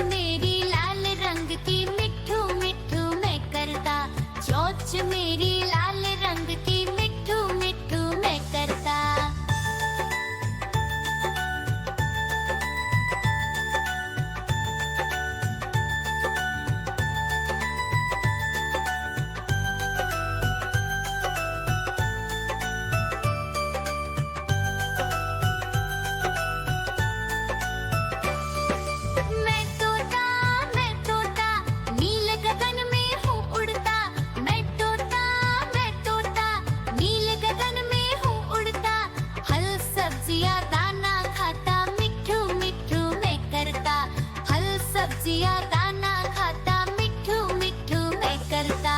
मेरी लाल रंग की मिठू मिठू मैं करता, चोंच मेरी लाल रंग की मिठू मिठू मैं करता। सब्जियां दाना खाता मिठू मिठू मैं करता।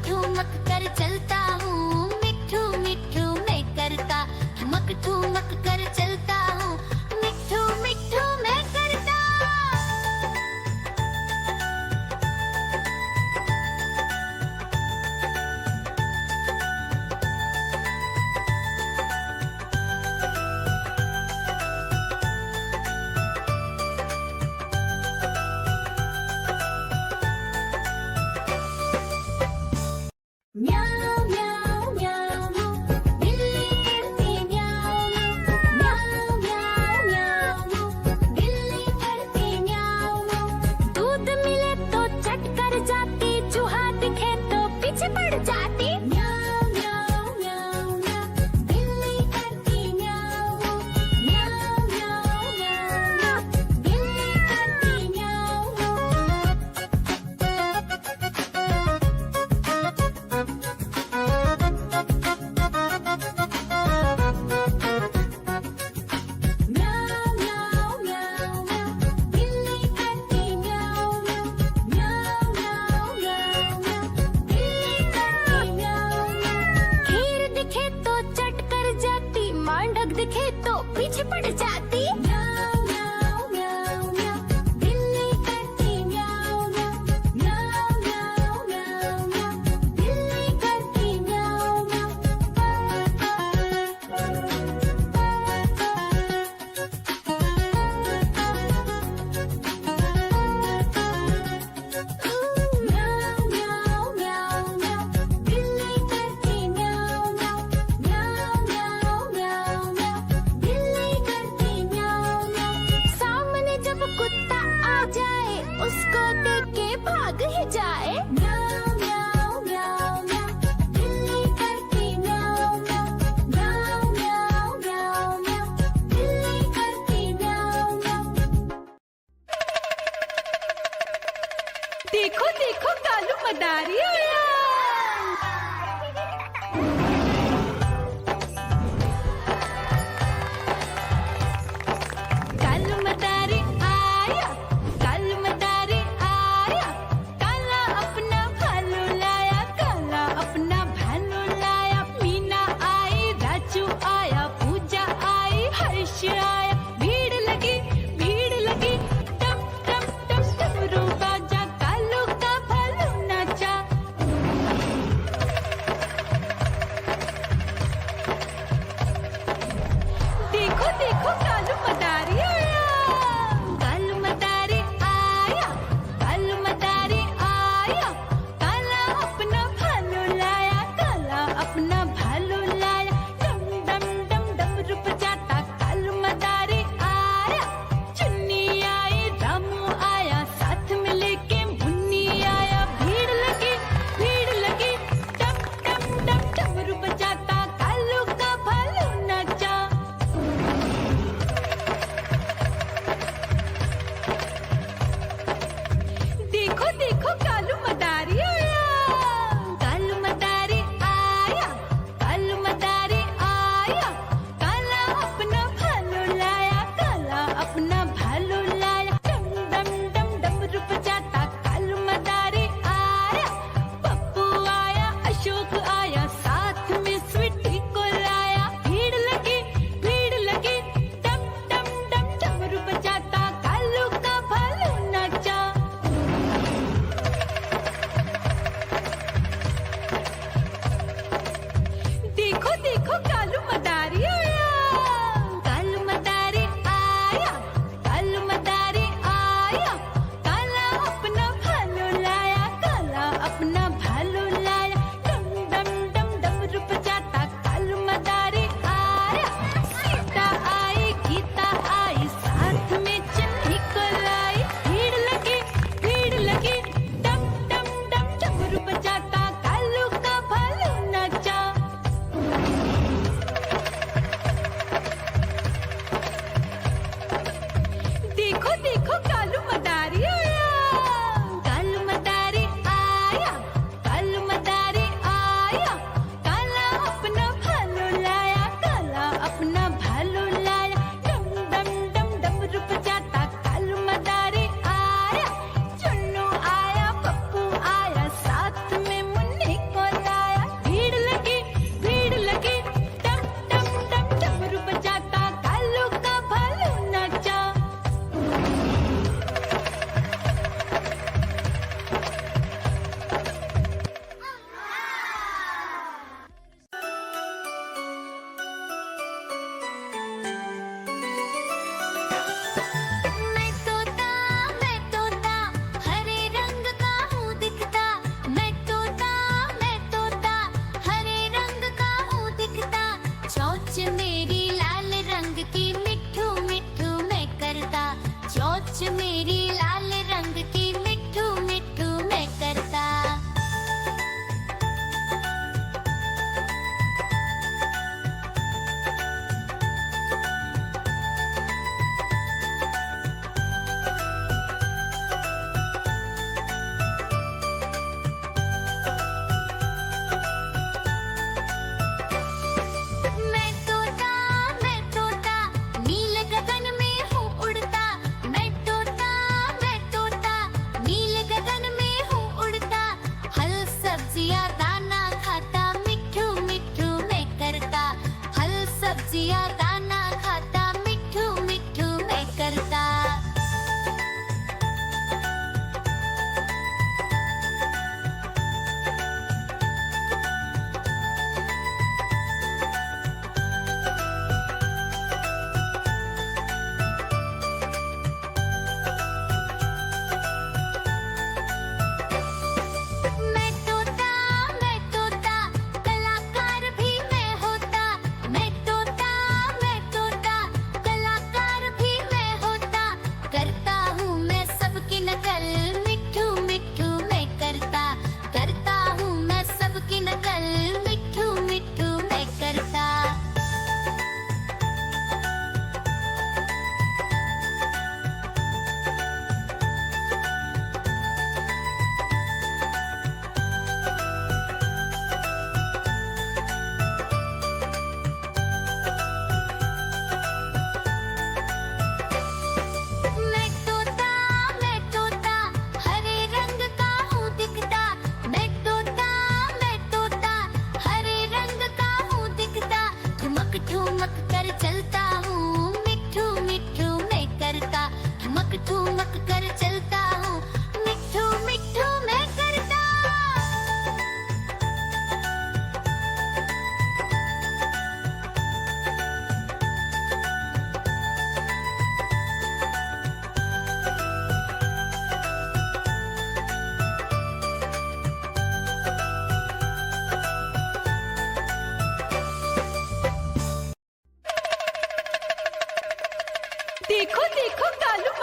ठुमक कर चलता हूँ मिठू मिठू मैं करता, ठुमक कर चलता हूँ मिठू मिठू मैं करता। म्याऊ म्याऊ म्याऊ बिल्ली करती म्याऊ म्याऊ म्याऊ म्याऊ बिल्ली करती म्याऊ। दूध मिले तो चट कर जाती, चूहा दिखे तो पीछे पड़ जाती। म्याऊ म्याऊ म्याऊ म्याऊ बिल्ली करती म्याऊ म्याऊ म्याऊ म्याऊ बिल्ली करती म्याऊ। दिखे तो पीछे पड़ जाती। म्याऊ म्याऊ म्याऊ म्याऊ बिल्ली करती म्याऊ म्याऊ म्याऊ म्याऊ म्याऊ बिल्ली करती म्याऊ म्याऊ म्याऊ म्याऊ म्याऊ बिल्ली करती म्याऊ म्याऊ म्याऊ म्याऊ सामने जब कुत्ता आ जाए उसको देख के भाग ही जाए। म्याऊ म्याऊ म्याऊ म्याऊ बिल्ली करती म्याऊ म्याऊ म्याऊ म्याऊ म्याऊ बिल्ली करती म्याऊ म्याऊ। देखो देखो कालू मदारी आया। भीड़ लगी टम टम टम रूबा जा कालू का भालू नाचा।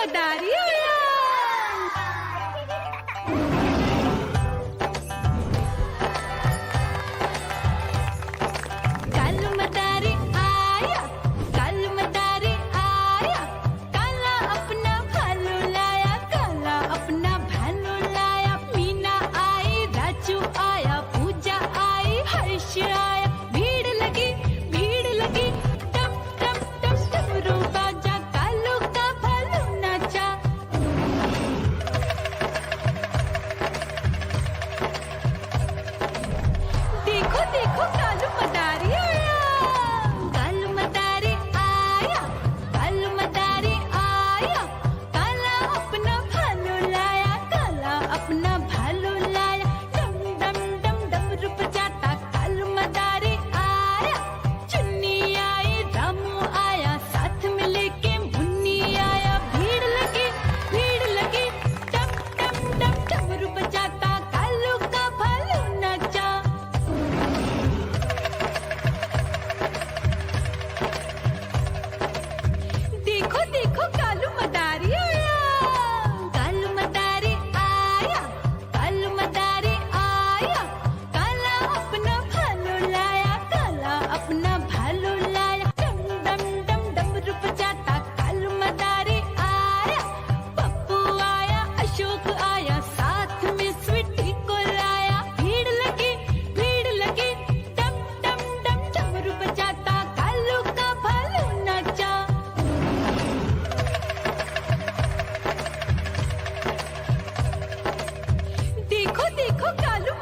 मदारी आया। कालू मदारी आया, कालू मदारी आया, काला अपना भालू लाया, काला अपना भालू लाया। मीना आई, राजू आया, पूजा आई, हर्ष आया। भीड़ लगी टम टम टम डमरू बाजा, कालू का भालू नाचा। देखो देखो कालू मदारी आया, कालू मदारी आया, कालू मदारी आया, काला अपना भालू लाया, काला अपना भालू लाया। डम डम डम डमरू बजाता कालू मदारी आया। चुन्नी आई, रामू आया, साथ में लेके मुन्नी आया। भीड़ लगी टम टम टम डमरू बजाता कालू का भालू नाचा। देखो देखो कालू मदारी आया, कालू मदारी आया, कालू मदारी आया, काला अपना भालू लाया, काला अपना भालू लाया। डम डम डम डमरू बजाता कालू मदारी आया। पप्पू आया, अशोक आया, साथ में स्वीटी को लाया। भीड़ लगी टम टम टम डमरू बजाता कालू का भालू नाचा। देखो देखो कालू